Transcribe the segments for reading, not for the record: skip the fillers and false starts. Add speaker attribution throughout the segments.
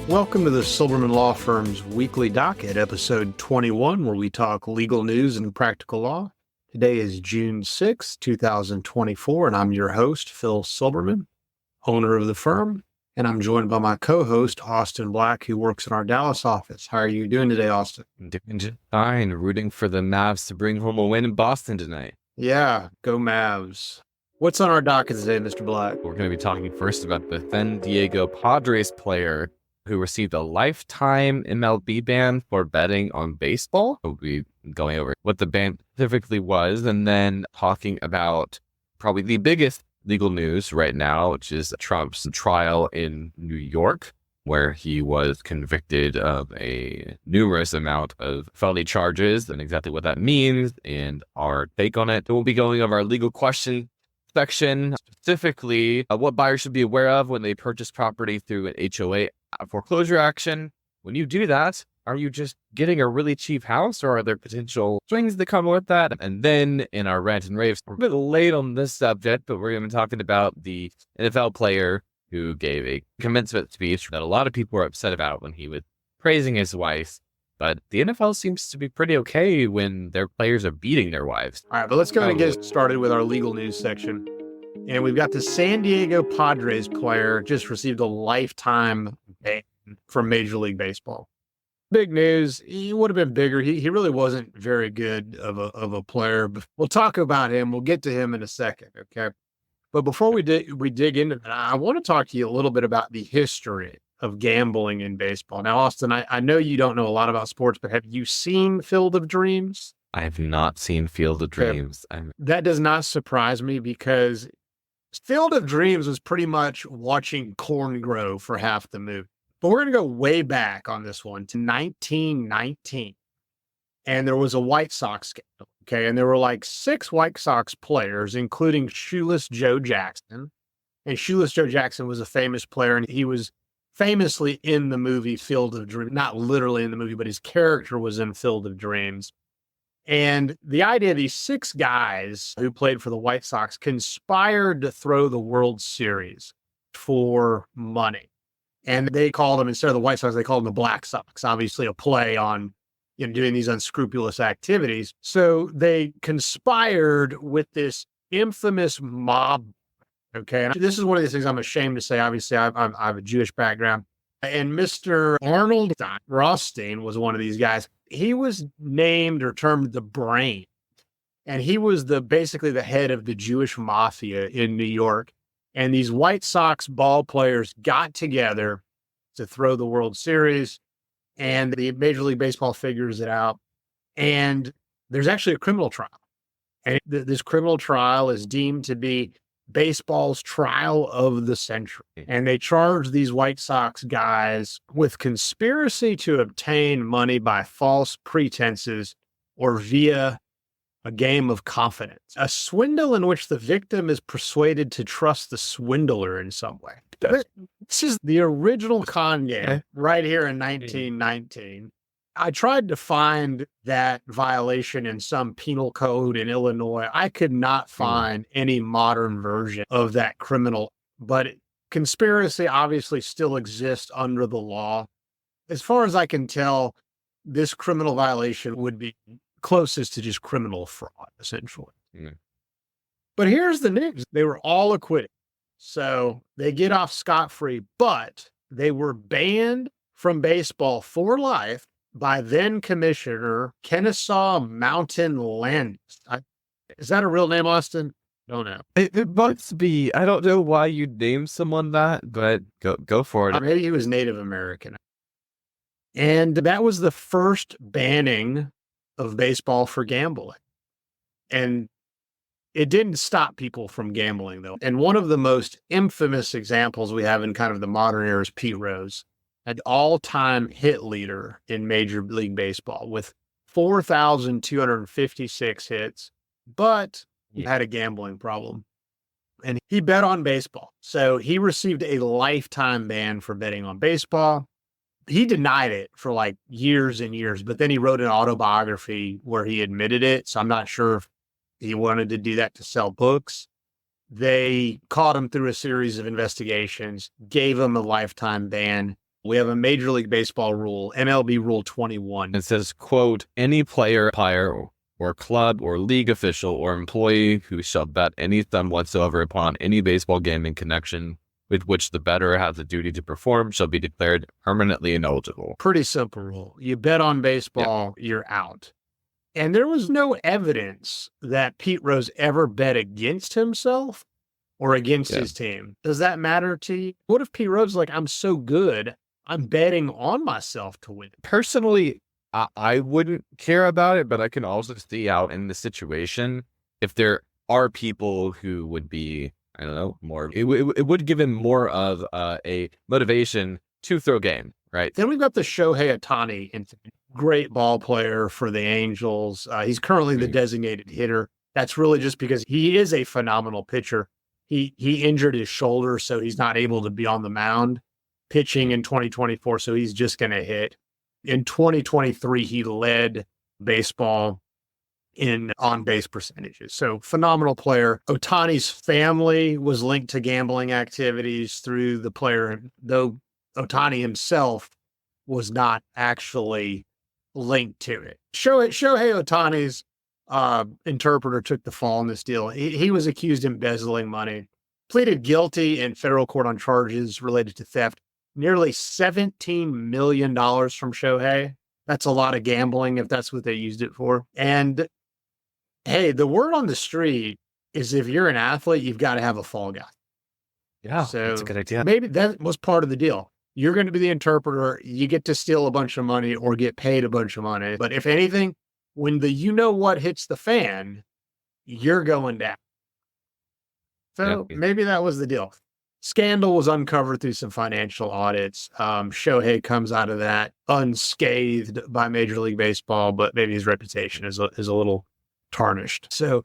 Speaker 1: Welcome to the Silberman Law Firm's Weekly Docket, episode 21, where we talk legal news and practical law. Today is June 6, 2024, and I'm your host, Phil Silberman, owner of the firm, and I'm joined by my co-host, Austin Black, who works in our Dallas office. How are you doing today, Austin?
Speaker 2: Doing just fine. Rooting for the Mavs to bring home a win in Boston tonight.
Speaker 1: Yeah, go Mavs. What's on our docket today, Mr. Black?
Speaker 2: We're going to be talking first about the San Diego Padres player who received a lifetime MLB ban for betting on baseball. We'll be going over what the ban specifically was, and then talking about probably the biggest legal news right now, which is Trump's trial in New York, where he was convicted of a numerous amount of felony charges and exactly what that means and our take on it. We'll be going over our legal question section, specifically what buyers should be aware of when they purchase property through an HOA foreclosure action. When you do that, are you just getting a really cheap house, or are there potential swings that come with that? And then in our rant and raves, we're a bit late on this subject, but we're going to be talking about the NFL player who gave a commencement speech that a lot of people were upset about when he was praising his wife. But the NFL seems to be pretty okay when their players are beating their wives.
Speaker 1: All right, but let's go ahead and get started with our legal news section. And we've got the San Diego Padres player just received a lifetime ban from Major League Baseball. Big news. He would have been bigger. He really wasn't very good of a player. But we'll talk about him. We'll get to him in a second, okay? But before we dig into that, I want to talk to you a little bit about the history of gambling in baseball. Now, Austin, I know you don't know a lot about sports, but have you seen Field of Dreams?
Speaker 2: I have not seen Field of Dreams.
Speaker 1: That does not surprise me, because Field of Dreams was pretty much watching corn grow for half the movie. But we're going to go way back on this one to 1919. And there was a White Sox scandal, okay? And there were like 6 White Sox players, including Shoeless Joe Jackson. And Shoeless Joe Jackson was a famous player, and he was famously in the movie Field of Dreams. Not literally in the movie, but his character was in Field of Dreams. And the idea of these 6 guys who played for the White Sox conspired to throw the World Series for money. And they called them, instead of the White Sox, they called them the Black Sox, obviously a play on doing these unscrupulous activities. So they conspired with this infamous mob. Okay. And this is one of these things I'm ashamed to say. Obviously, I have a Jewish background. And Mr. Arnold Rothstein was one of these guys. He was named or termed the brain. And he was basically the head of the Jewish mafia in New York. And these White Sox ball players got together to throw the World Series. And the Major League Baseball figures it out. And there's actually a criminal trial. And this criminal trial is deemed to be baseball's trial of the century. And they charged these White Sox guys with conspiracy to obtain money by false pretenses or via a game of confidence, a swindle in which the victim is persuaded to trust the swindler in some way. This is the original con game right here in 1919. I tried to find that violation in some penal code in Illinois. I could not find any modern version of that criminal, but conspiracy obviously still exists under the law. As far as I can tell, this criminal violation would be closest to just criminal fraud, essentially. But here's the news. They were all acquitted. So they get off scot-free, but they were banned from baseball for life by then Commissioner Kennesaw Mountain Landis. Is that a real name, Austin? Don't know.
Speaker 2: It must be. I don't know why you'd name someone that, but go for it.
Speaker 1: Maybe he was Native American. And that was the first banning of baseball for gambling. And it didn't stop people from gambling, though. And one of the most infamous examples we have in kind of the modern era is Pete Rose, an all-time hit leader in Major League Baseball with 4,256 hits, but he had a gambling problem. And he bet on baseball. So he received a lifetime ban for betting on baseball. He denied it for like years and years, but then he wrote an autobiography where he admitted it. So I'm not sure if he wanted to do that to sell books. They caught him through a series of investigations, gave him a lifetime ban. We have a Major League Baseball rule, MLB Rule 21.
Speaker 2: It says, quote, any player, umpire, or club or league official or employee who shall bet any sum whatsoever upon any baseball game in connection with which the bettor has a duty to perform shall be declared permanently ineligible.
Speaker 1: Pretty simple rule. You bet on baseball, you're out. And there was no evidence that Pete Rose ever bet against himself or against his team. Does that matter to you? What if Pete Rose is like, I'm so good, I'm betting on myself to win?
Speaker 2: Personally, I wouldn't care about it, but I can also see out in the situation if there are people who would be, I don't know, more, it would give him more of a motivation to throw game, right?
Speaker 1: Then we've got the Shohei Ohtani, great ball player for the Angels. He's currently the designated hitter. That's really just because he is a phenomenal pitcher. He injured his shoulder, so he's not able to be on the mound pitching in 2024, so he's just going to hit. In 2023, he led baseball in on-base percentages. So phenomenal player. Ohtani's family was linked to gambling activities through the player, though Ohtani himself was not actually linked to it. Shohei Ohtani's interpreter took the fall in this deal. He was accused of embezzling money, pleaded guilty in federal court on charges related to theft. Nearly $17 million from Shohei. That's a lot of gambling if that's what they used it for. And hey, the word on the street is if you're an athlete, you've got to have a fall guy.
Speaker 2: Yeah,
Speaker 1: so
Speaker 2: that's a good idea.
Speaker 1: Maybe that was part of the deal. You're going to be the interpreter. You get to steal a bunch of money or get paid a bunch of money. But if anything, when the you-know-what hits the fan, you're going down. So maybe that was the deal. Scandal was uncovered through some financial audits. Shohei comes out of that unscathed by Major League Baseball, but maybe his reputation is a little tarnished. So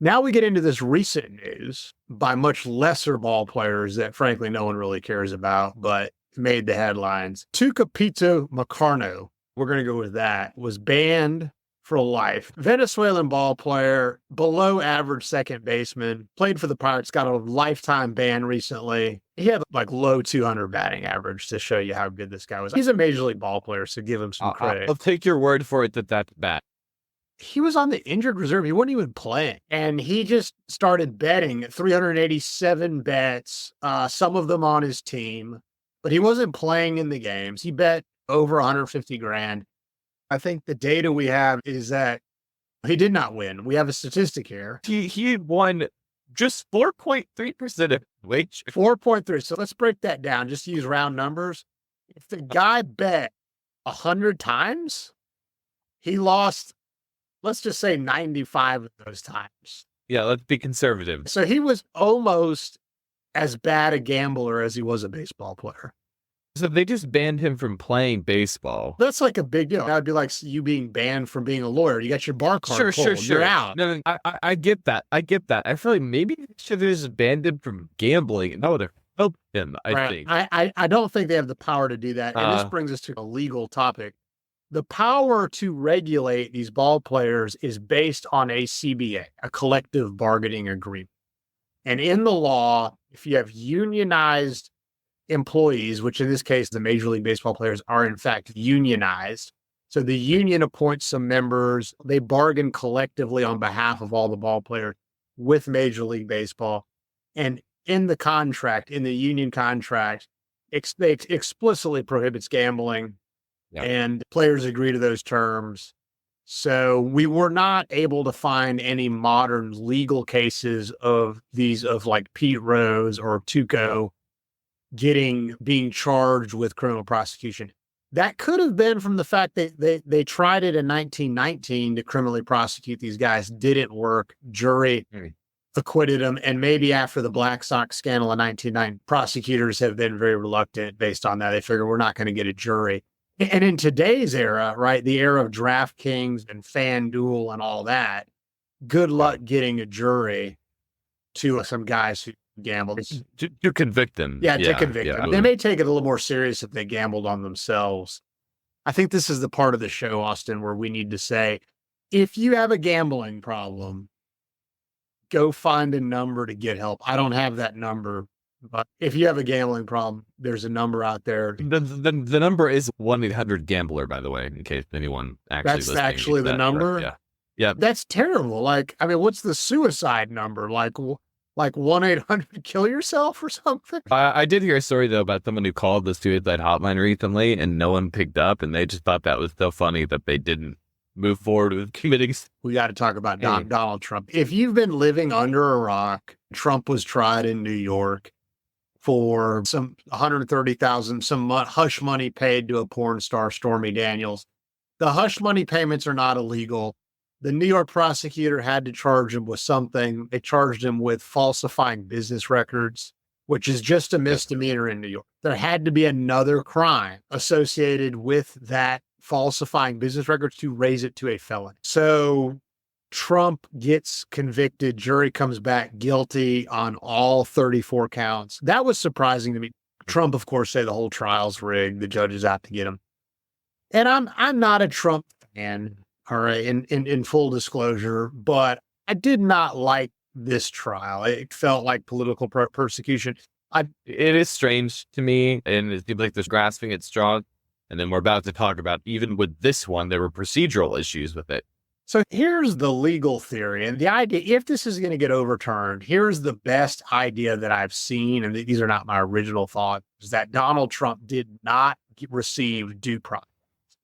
Speaker 1: now we get into this recent news by much lesser ball players that frankly no one really cares about, but made the headlines. Tucapito Macarno, we're going to go with that, was banned for life. Venezuelan ball player, below average second baseman, played for the Pirates, got a lifetime ban recently. He had like low 200 batting average to show you how good this guy was. He's a major league ball player, so give him some credit.
Speaker 2: I'll take your word for it that that's bad.
Speaker 1: He was on the injured reserve. He wasn't even playing. And he just started betting 387 bets, some of them on his team, but he wasn't playing in the games. He bet over 150 grand. I think the data we have is that he did not win. We have a statistic here.
Speaker 2: He won just 4.3% of wage.
Speaker 1: 4.3. So let's break that down. Just use round numbers. If the guy bet 100 times, he lost, let's just say 95 of those times.
Speaker 2: Yeah, let's be conservative.
Speaker 1: So he was almost as bad a gambler as he was a baseball player.
Speaker 2: So they just banned him from playing baseball.
Speaker 1: That's like a big deal. That would be like you being banned from being a lawyer. You got your bar card pulled. You're out.
Speaker 2: No, I get that. I feel like maybe they should have just banned him from gambling. That would have helped him, I think.
Speaker 1: I don't think they have the power to do that. And this brings us to a legal topic. The power to regulate these ball players is based on a CBA, a collective bargaining agreement. And in the law, if you have unionized employees, which in this case, the Major League Baseball players are in fact unionized. So the union appoints some members. They bargain collectively on behalf of all the ball players with Major League Baseball. And in the contract, in the union contract, it explicitly prohibits gambling and players agree to those terms. So we were not able to find any modern legal cases of like Pete Rose or Tuco being charged with criminal prosecution. That could have been from the fact that they tried it in 1919 to criminally prosecute these guys. Didn't work. Jury acquitted them. And maybe after the Black Sox scandal in 1990, prosecutors have been very reluctant based on that. They figure we're not going to get a jury. And in today's era, right, the era of DraftKings and FanDuel and all that, good luck getting a jury to some guys who gambled.
Speaker 2: To convict them.
Speaker 1: To convict them. They may take it a little more serious if they gambled on themselves. I think this is the part of the show, Austin, where we need to say, if you have a gambling problem, go find a number to get help. I don't have that number But if you have a gambling problem, there's a number out there.
Speaker 2: The number is 1-800-GAMBLER, by the way, in case anyone actually
Speaker 1: That's
Speaker 2: listening
Speaker 1: actually
Speaker 2: needs
Speaker 1: the
Speaker 2: that.
Speaker 1: number.
Speaker 2: Yeah. Yeah.
Speaker 1: That's terrible. Like, I mean, what's the suicide number? Like 1-800-kill-yourself or something?
Speaker 2: I did hear a story, though, about someone who called the suicide hotline recently and no one picked up, and they just thought that was so funny that they didn't move forward with committing.
Speaker 1: We got to talk about Donald Trump. If you've been living under a rock, Trump was tried in New York for some $130,000, some hush money paid to a porn star, Stormy Daniels. The hush money payments are not illegal. The New York prosecutor had to charge him with something. They charged him with falsifying business records, which is just a misdemeanor in New York. There had to be another crime associated with that falsifying business records to raise it to a felony. So Trump gets convicted. Jury comes back guilty on all 34 counts. That was surprising to me. Trump, of course, say the whole trial's rigged. The judges out to get him. And I'm not a Trump fan, all right, in full disclosure, but I did not like this trial. It felt like political persecution.
Speaker 2: It is strange to me, and it seems like there's grasping at straws. And then we're about to talk about, even with this one, there were procedural issues with it.
Speaker 1: So here's the legal theory. And the idea, if this is going to get overturned, here's the best idea that I've seen, and these are not my original thoughts, is that Donald Trump did not receive due process.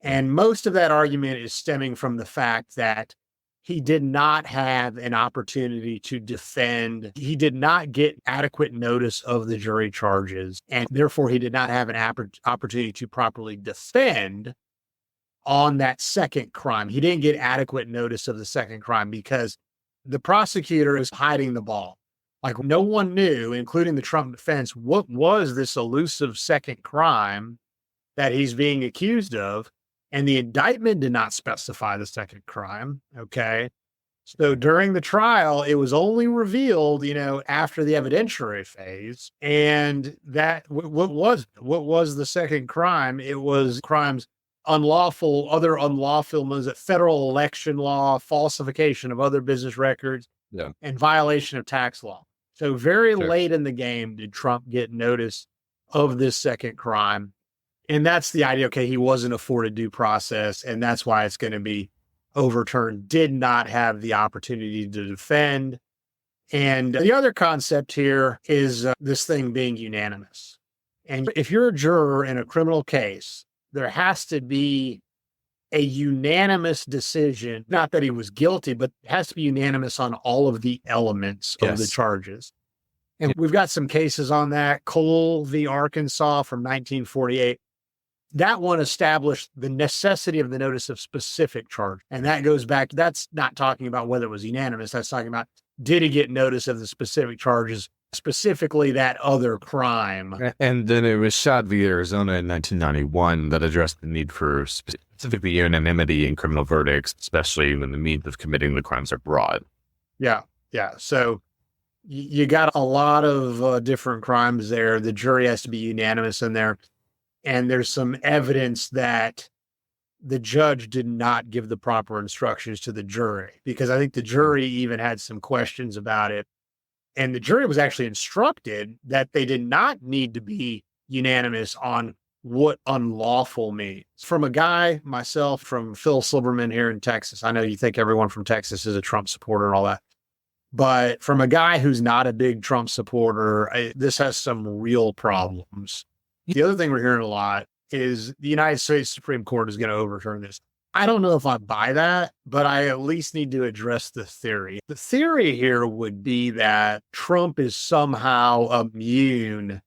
Speaker 1: And most of that argument is stemming from the fact that he did not have an opportunity to defend. He did not get adequate notice of the jury charges, and therefore he did not have an opportunity to properly defend on that second crime. He didn't get adequate notice of the second crime because the prosecutor is hiding the ball. Like, no one knew, including the Trump defense, what was this elusive second crime that he's being accused of. And the indictment did not specify the second crime. Okay. So during the trial, it was only revealed, after the evidentiary phase. And that what was the second crime? It was crimes other unlawful, federal election law, falsification of other business records, and violation of tax law. So very late in the game did Trump get notice of this second crime. And that's the idea. Okay, he wasn't afforded due process, and that's why it's going to be overturned. Did not have the opportunity to defend. And the other concept here is this thing being unanimous. And if you're a juror in a criminal case, there has to be a unanimous decision. Not that he was guilty, but it has to be unanimous on all of the elements of the charges. And we've got some cases on that. Cole v. Arkansas from 1948. That one established the necessity of the notice of specific charge. And that goes back, that's not talking about whether it was unanimous. That's talking about, did he get notice of the specific charges, specifically that other crime?
Speaker 2: And then it was Schott v. Arizona in 1991 that addressed the need for specifically unanimity in criminal verdicts, especially when the means of committing the crimes are broad.
Speaker 1: Yeah. So you got a lot of different crimes there. The jury has to be unanimous in there. And there's some evidence that the judge did not give the proper instructions to the jury, because I think the jury even had some questions about it. And the jury was actually instructed that they did not need to be unanimous on what unlawful means. From a guy, myself, from Phil Silberman here in Texas. I know you think everyone from Texas is a Trump supporter and all that. But from a guy who's not a big Trump supporter, this has some real problems. The other thing we're hearing a lot is the United States Supreme Court is going to overturn this. I don't know if I buy that, but I at least need to address the theory. The theory here would be that Trump is somehow immune,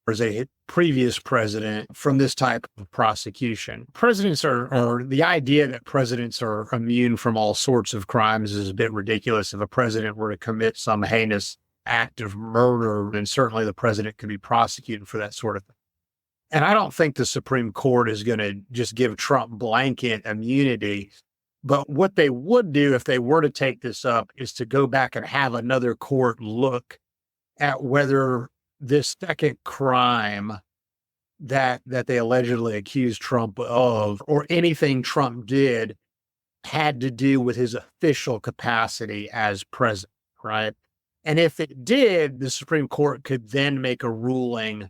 Speaker 1: as a previous president, from this type of prosecution. Presidents or the idea that presidents are immune from all sorts of crimes is a bit ridiculous. If a president were to commit some heinous act of murder, then certainly the president could be prosecuted for that sort of thing. And I don't think the Supreme Court is going to just give Trump blanket immunity. But what they would do if they were to take this up is to go back and have another court look at whether this second crime that they allegedly accused Trump of, or anything Trump did, had to do with his official capacity as president, right? And if it did, the Supreme Court could then make a ruling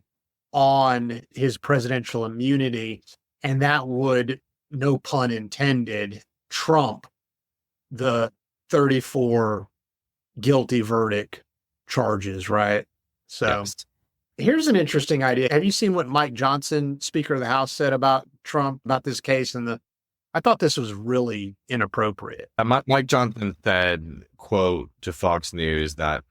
Speaker 1: on his presidential immunity, and that would, no pun intended, trump the 34 guilty verdict charges, right? So
Speaker 2: Yes.
Speaker 1: here's an interesting idea. Have you seen what Mike Johnson, Speaker of the House, said about Trump, about this case? I thought this was really inappropriate.
Speaker 2: Mike Johnson said, quote, to Fox News that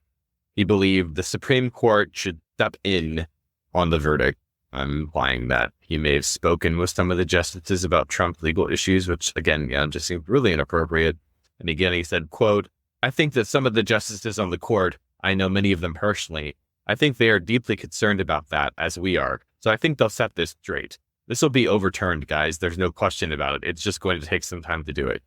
Speaker 2: he believed the Supreme Court should step in on the verdict. I'm implying that he may have spoken with some of the justices about Trump legal issues, which again, just seemed really inappropriate. And again, he said, quote, I think that some of the justices on the court, I know many of them personally, I think they are deeply concerned about that, as we are. So I think they'll set this straight. This will be overturned, guys. There's no question about it. It's just going to take some time to do it.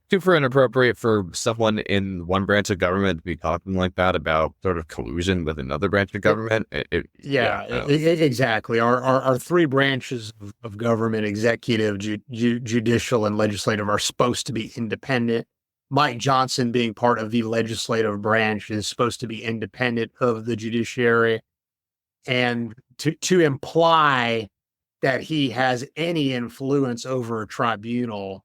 Speaker 2: Super inappropriate for someone in one branch of government to be talking like that about sort of collusion with another branch of government.
Speaker 1: Exactly. Our three branches of government, executive, judicial, and legislative, are supposed to be independent. Mike Johnson, being part of the legislative branch, is supposed to be independent of the judiciary. And to imply that he has any influence over a tribunal.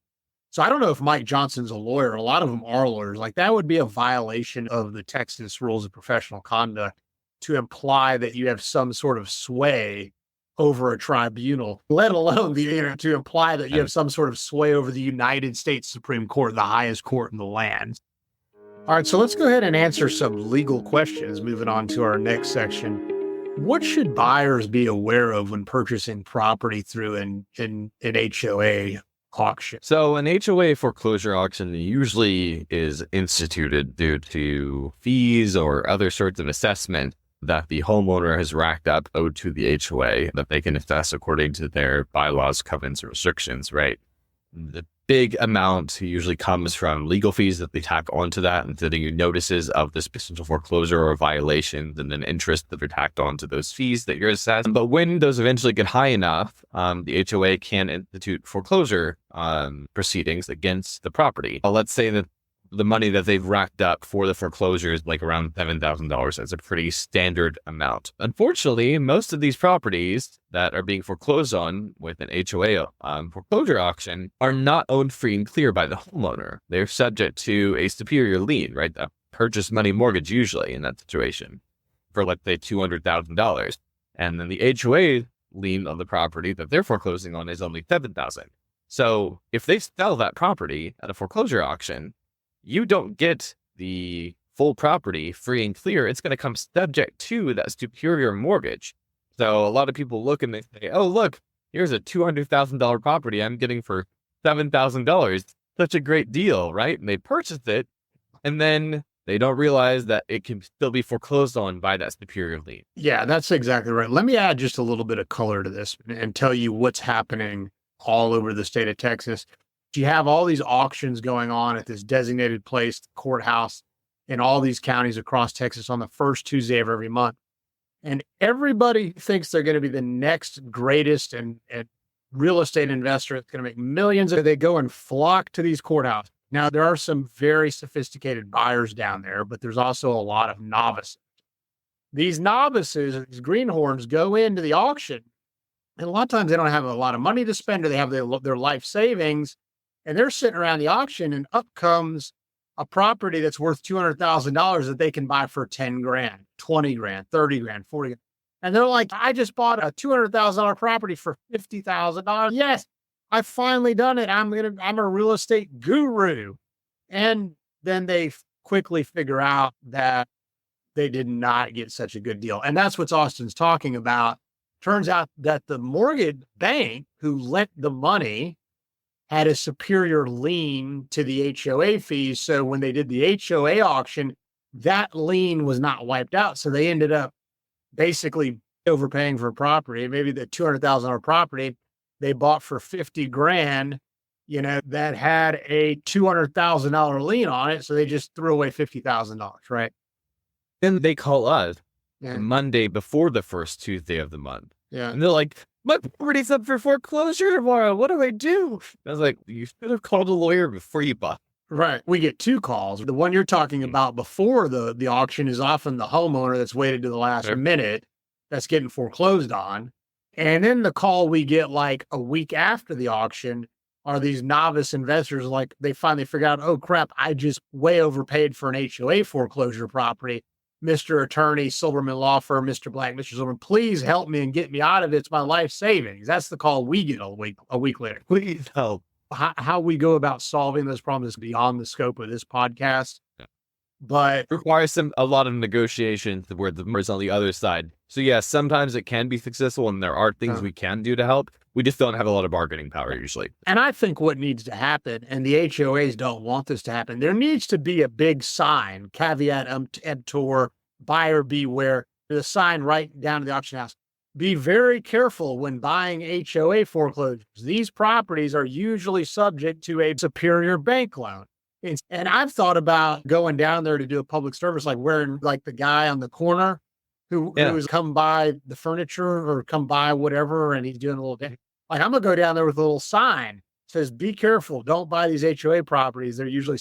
Speaker 1: So I don't know if Mike Johnson's a lawyer. A lot of them are lawyers. Like, that would be a violation of the Texas Rules of Professional Conduct to imply that you have some sort of sway over a tribunal, let alone to imply that you have some sort of sway over the United States Supreme Court, the highest court in the land. All right, so let's go ahead and answer some legal questions. Moving on to our next section. What should buyers be aware of when purchasing property through an HOA auction?
Speaker 2: So an HOA foreclosure auction usually is instituted due to fees or other sorts of assessment that the homeowner has racked up owed to the HOA that they can assess according to their bylaws, covenants, and restrictions, right? The big amount usually comes from legal fees that they tack onto that and sending you notices of this potential foreclosure or violations, and then interest that are tacked onto those fees that you're assessed. But when those eventually get high enough, the HOA can institute foreclosure proceedings against the property. Let's say that the money that they've racked up for the foreclosure is like around $7,000. That's a pretty standard amount. Unfortunately, most of these properties that are being foreclosed on with an HOA foreclosure auction are not owned free and clear by the homeowner. They're subject to a superior lien, right? A purchase money mortgage usually in that situation for, let's say, $200,000. And then the HOA lien on the property that they're foreclosing on is only $7,000. So if they sell that property at a foreclosure auction, you don't get the full property free and clear. It's going to come subject to that superior mortgage. So a lot of people look and they say, oh, look, here's a $200,000 property I'm getting for $7,000. Such a great deal, right? And they purchase it, and then they don't realize that it can still be foreclosed on by that superior lien.
Speaker 1: Yeah, that's exactly right. Let me add just a little bit of color to this and tell you what's happening all over the state of Texas. You have all these auctions going on at this designated place, the courthouse, in all these counties across Texas on the first Tuesday of every month. And everybody thinks they're going to be the next greatest and real estate investor that's going to make millions. They go and flock to these courthouses. Now, there are some very sophisticated buyers down there, but there's also a lot of novices. These novices, these greenhorns, go into the auction, and a lot of times they don't have a lot of money to spend, or they have their life savings. And they're sitting around the auction, and up comes a property that's worth $200,000 that they can buy for 10 grand, 20 grand, 30 grand, 40 grand. And they're like, I just bought a $200,000 property for $50,000. Yes, I've finally done it. I'm a real estate guru. And then they quickly figure out that they did not get such a good deal. And that's what Austin's talking about. Turns out that the mortgage bank who lent the money had a superior lien to the HOA fees. So when they did the HOA auction, that lien was not wiped out. So they ended up basically overpaying for a property. Maybe the $200,000 property they bought for 50 grand, that had a $200,000 lien on it. So they just threw away $50,000, right?
Speaker 2: Then they call us Monday before the first Tuesday of the month.
Speaker 1: Yeah.
Speaker 2: And they're like, my property's up for foreclosure tomorrow. What do I do? I was like, you should have called a lawyer before you bought.
Speaker 1: Right. We get two calls. The one you're talking about before the auction is often the homeowner that's waited to the last
Speaker 2: Sure.
Speaker 1: minute that's getting foreclosed on. And then the call we get like a week after the auction are these novice investors, like they finally figure out, oh crap, I just way overpaid for an HOA foreclosure property. Mr. Attorney, Silberman Law Firm, Mr. Black, Mr. Silberman, please help me and get me out of it. It's my life savings. That's the call we get a week later.
Speaker 2: Please help.
Speaker 1: How we go about solving those problems is beyond the scope of this podcast.
Speaker 2: Yeah.
Speaker 1: But
Speaker 2: Requires a lot of negotiation where the is on the other side. So yeah, sometimes it can be successful and there are things we can do to help. We just don't have a lot of bargaining power usually.
Speaker 1: And I think what needs to happen, and the HOAs don't want this to happen, there needs to be a big sign, caveat emptor, buyer beware, the sign right down to the auction house. Be very careful when buying HOA foreclosures. These properties are usually subject to a superior bank loan. And I've thought about going down there to do a public service, like wearing like the guy on the corner who's come by the furniture or come by whatever, and he's doing a little bit. Like I'm gonna go down there with a little sign says, "Be careful, don't buy these HOA properties. They're usually."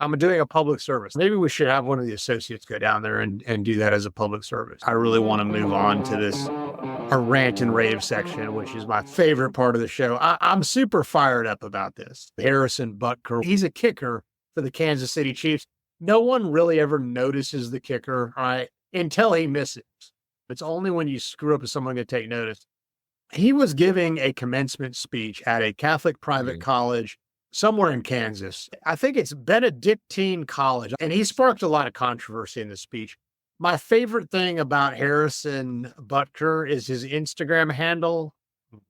Speaker 1: I'm doing a public service. Maybe we should have one of the associates go down there and do that as a public service. I really want to move on to this, a rant and rave section, which is my favorite part of the show. I'm super fired up about this. Harrison Butker, he's a kicker for the Kansas City Chiefs. No one really ever notices the kicker, right? Until he misses. It's only when you screw up is someone going to take notice. He was giving a commencement speech at a Catholic private college somewhere in Kansas. I think it's Benedictine College. And he sparked a lot of controversy in the speech. My favorite thing about Harrison Butker is his Instagram handle,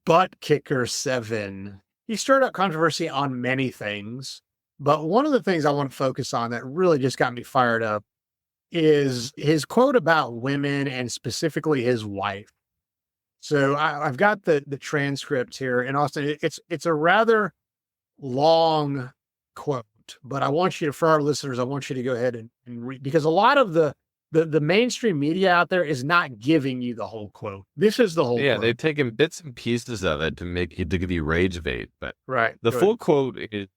Speaker 1: ButtKicker7. He stirred up controversy on many things, but one of the things I want to focus on that really just got me fired up is his quote about women and specifically his wife. So I've got the transcript here, and Austin, it's a rather long quote, but I want you to, for our listeners, I want you to go ahead and read, because a lot of the mainstream media out there is not giving you the whole quote. This is the whole quote.
Speaker 2: They've taken bits and pieces of it to give you rage bait, but the
Speaker 1: Go
Speaker 2: full
Speaker 1: ahead.
Speaker 2: quote is,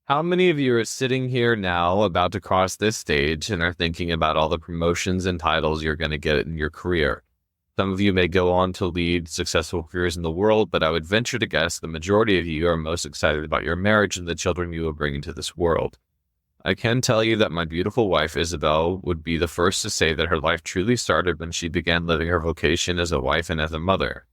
Speaker 2: how many of you are sitting here now about to cross this stage and are thinking about all the promotions and titles you're going to get in your career? Some of you may go on to lead successful careers in the world, but I would venture to guess the majority of you are most excited about your marriage and the children you will bring into this world. I can tell you that my beautiful wife, Isabel, would be the first to say that her life truly started when she began living her vocation as a wife and as a mother.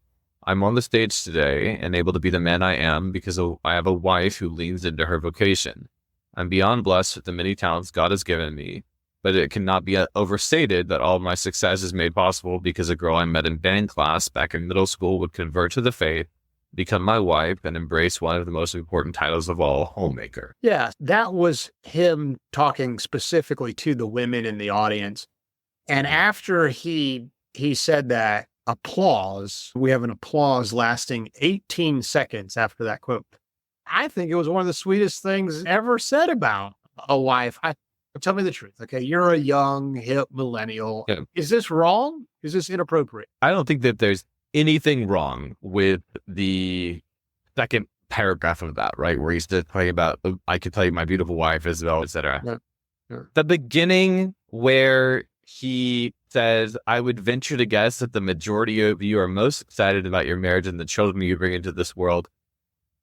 Speaker 2: I'm on the stage today and able to be the man I am because I have a wife who leans into her vocation. I'm beyond blessed with the many talents God has given me, but it cannot be overstated that all of my success is made possible because a girl I met in band class back in middle school would convert to the faith, become my wife, and embrace one of the most important titles of all, homemaker.
Speaker 1: Yeah, that was him talking specifically to the women in the audience. And after he said that, applause, we have an applause lasting 18 seconds after that quote. I think it was one of the sweetest things ever said about a wife. Tell me the truth. Okay. You're a young, hip millennial.
Speaker 2: Yeah.
Speaker 1: Is this wrong? Is this inappropriate?
Speaker 2: I don't think that there's anything wrong with the second paragraph of that, right? Where he's just talking about, I could tell you my beautiful wife, Isabel, etc.
Speaker 1: Yeah.
Speaker 2: The beginning where he says, I would venture to guess that the majority of you are most excited about your marriage and the children you bring into this world.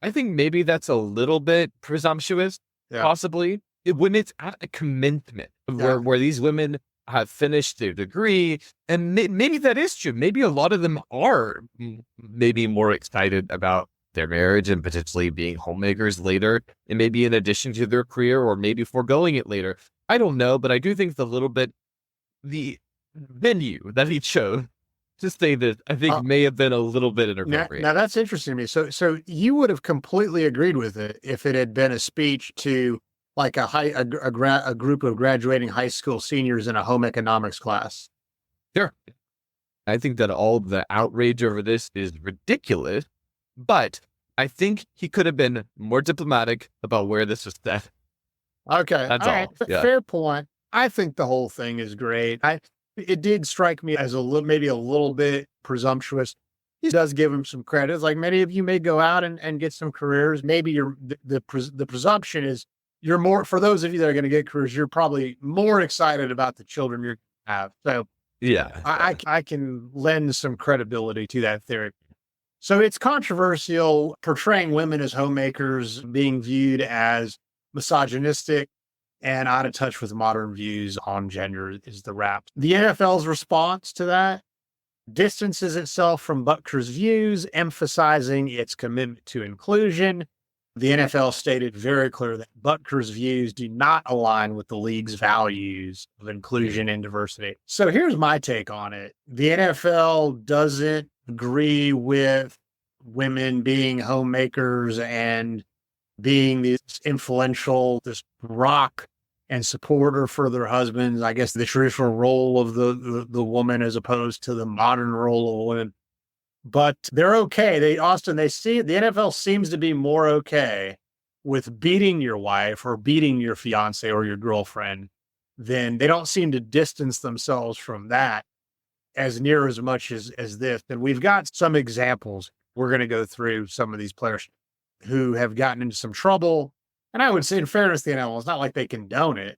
Speaker 2: I think maybe that's a little bit presumptuous, possibly. When it's at a commencement where these women have finished their degree, and maybe that is true. Maybe a lot of them are maybe more excited about their marriage and potentially being homemakers later, and maybe in addition to their career, or maybe foregoing it later. I don't know, but I do think the venue that he chose to say this, I think may have been a little bit inappropriate.
Speaker 1: Now that's interesting to me. So you would have completely agreed with it if it had been a speech to like a group of graduating high school seniors in a home economics class.
Speaker 2: Sure. I think that all the outrage over this is ridiculous, but I think he could have been more diplomatic about where this was said.
Speaker 1: Okay.
Speaker 2: That's
Speaker 1: all
Speaker 2: all.
Speaker 1: right.
Speaker 2: Yeah.
Speaker 1: Fair point. I think the whole thing is great. It did strike me as maybe a little bit presumptuous. He does give him some credit. It's like many of you may go out and get some careers. Maybe the presumption is you're more, for those of you that are going to get careers, you're probably more excited about the children you're going to have. So
Speaker 2: Yeah.
Speaker 1: I can lend some credibility to that theory. So it's controversial portraying women as homemakers, being viewed as misogynistic and out of touch with modern views on gender is the rap. The NFL's response to that distances itself from Butker's views, emphasizing its commitment to inclusion. The NFL stated very clear that Butker's views do not align with the league's values of inclusion and diversity. So here's my take on it. The NFL doesn't agree with women being homemakers and being this influential, this rock and supporter for their husbands. I guess the traditional role of the woman as opposed to the modern role of women. But they're okay. They see the NFL seems to be more okay with beating your wife or beating your fiance or your girlfriend. Then they don't seem to distance themselves from that as near as much as this. And we've got some examples. We're going to go through some of these players who have gotten into some trouble. And I would say, in fairness, the NFL, it's not like they condone it.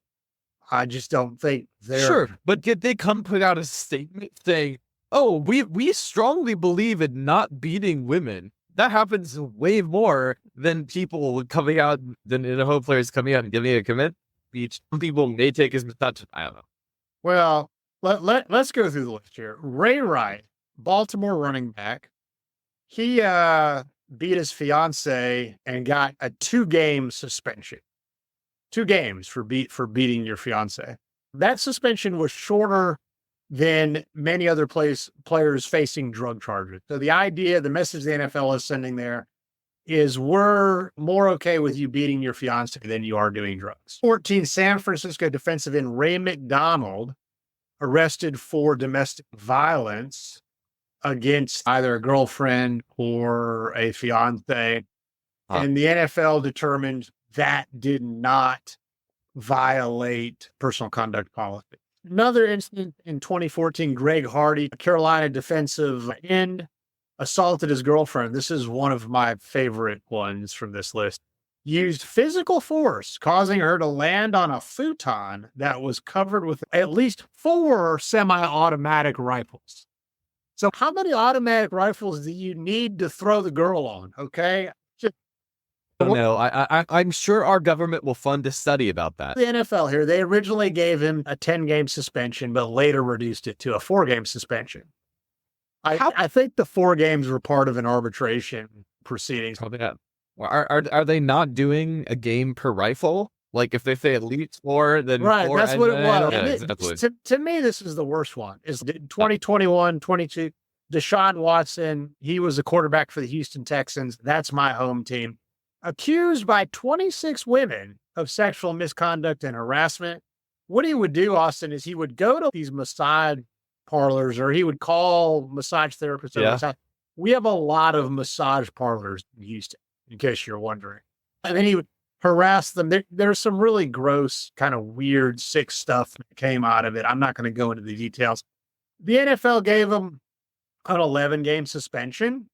Speaker 1: I just don't think they're
Speaker 2: Sure, but did they come put out a statement saying, "Oh, we strongly believe in not beating women"? That happens way more than people coming out than NFL players coming out and giving a commit speech. Some people may take as much. I don't know.
Speaker 1: Well, let's go through the list here. Ray Wright, Baltimore running back. He beat his fiance and got a 2-game suspension. 2 games for beating your fiance. That suspension was shorter than many other players facing drug charges. So the message the NFL is sending there is we're more okay with you beating your fiance than you are doing drugs. 14, San Francisco defensive end Ray McDonald arrested for domestic violence against either a girlfriend or a fiance. And the NFL determined that did not violate personal conduct policy. Another incident in 2014, Greg Hardy, a Carolina defensive end, assaulted his girlfriend. This is one of my favorite ones from this list. Used physical force, causing her to land on a futon that was covered with at least 4 semi-automatic rifles. So how many automatic rifles do you need to throw the girl on? Okay.
Speaker 2: I don't know. I'm sure our government will fund a study about that.
Speaker 1: The NFL here, they originally gave him a 10-game suspension, but later reduced it to a 4-game suspension. I think the 4 games were part of an arbitration proceedings.
Speaker 2: Probably not. Are they not doing a game per rifle? Like if they say at least 4, then
Speaker 1: right,
Speaker 2: 4,
Speaker 1: that's what it was.
Speaker 2: Yeah, exactly.
Speaker 1: To me, this is the worst one. Is 2021, 22. Deshaun Watson, he was a quarterback for the Houston Texans. That's my home team. Accused by 26 women of sexual misconduct and harassment. What he would do, Austin, is he would go to these massage parlors or he would call massage therapists.
Speaker 2: Yeah.
Speaker 1: We have a lot of massage parlors in Houston, in case you're wondering. And then he would harass them. There's some really gross, kind of weird, sick stuff that came out of it. I'm not going to go into the details. The NFL gave him an 11-game suspension.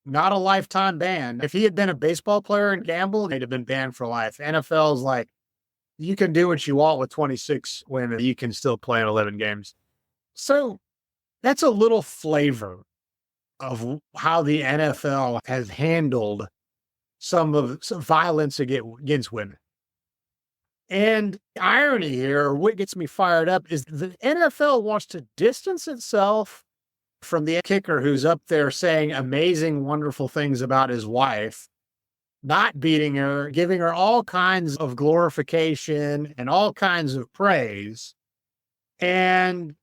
Speaker 1: Not a lifetime ban. If he had been a baseball player and gambled, he'd have been banned for life. NFL's like, you can do what you want with 26 women. You can still play in 11 games. So that's a little flavor of how the NFL has handled some violence against women. And the irony here, what gets me fired up, is the NFL wants to distance itself from the kicker who's up there saying amazing, wonderful things about his wife, not beating her, giving her all kinds of glorification and all kinds of praise. And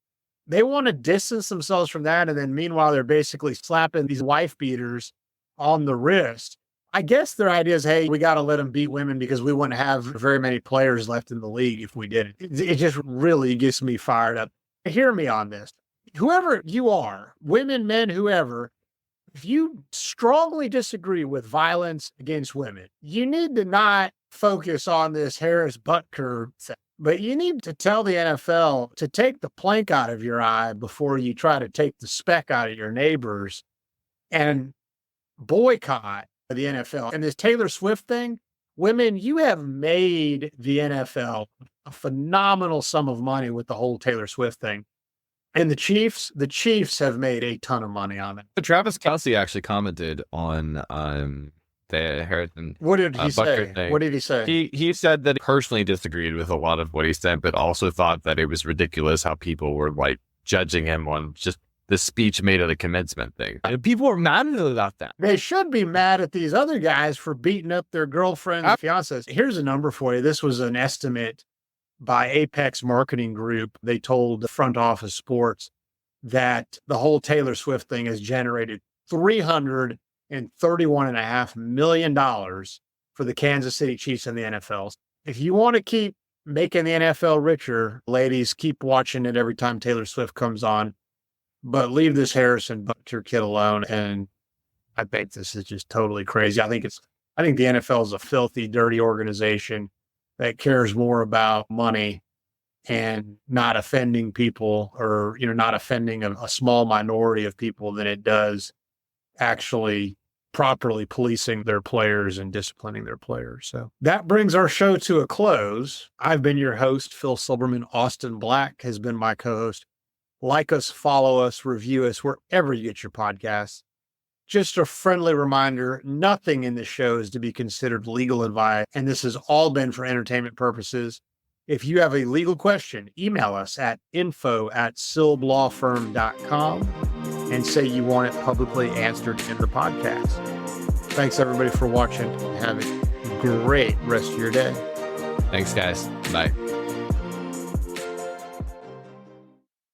Speaker 1: they want to distance themselves from that. And then meanwhile, they're basically slapping these wife beaters on the wrist. I guess their idea is, hey, we got to let them beat women because we wouldn't have very many players left in the league if we did it. It just really gets me fired up. Hear me on this. Whoever you are, women, men, whoever, if you strongly disagree with violence against women, you need to not focus on this Harris Butker thing, but you need to tell the NFL to take the plank out of your eye before you try to take the speck out of your neighbors and boycott the NFL. And this Taylor Swift thing, women, you have made the NFL a phenomenal sum of money with the whole Taylor Swift thing. And the Chiefs have made a ton of money on it.
Speaker 2: But Travis Kelce actually commented on the Harrison.
Speaker 1: What did he say?
Speaker 2: Thing.
Speaker 1: What did he say?
Speaker 2: He said that he personally disagreed with a lot of what he said, but also thought that it was ridiculous how people were like judging him on just the speech made at the commencement thing. And people were mad at him about that.
Speaker 1: They should be mad at these other guys for beating up their girlfriends and fiancés. Here's a number for you. This was an estimate by Apex Marketing Group. They told the Front Office Sports that the whole Taylor Swift thing has generated $331.5 million for the Kansas City Chiefs and the NFL. If you want to keep making the NFL richer, ladies, keep watching it every time Taylor Swift comes on. But leave this Harrison Butker kid alone. And I think this is just totally crazy. I think the NFL is a filthy, dirty organization that cares more about money and not offending people, or, not offending a small minority of people than it does actually properly policing their players and disciplining their players. So that brings our show to a close. I've been your host, Phil Silberman. Austin Black has been my co-host. Like us, follow us, review us wherever you get your podcasts. Just a friendly reminder, nothing in this show is to be considered legal advice, and this has all been for entertainment purposes. If you have a legal question, email us at info@silblawfirm.com and say you want it publicly answered in the podcast. Thanks, everybody, for watching. Have a great rest of your day.
Speaker 2: Thanks, guys. Bye.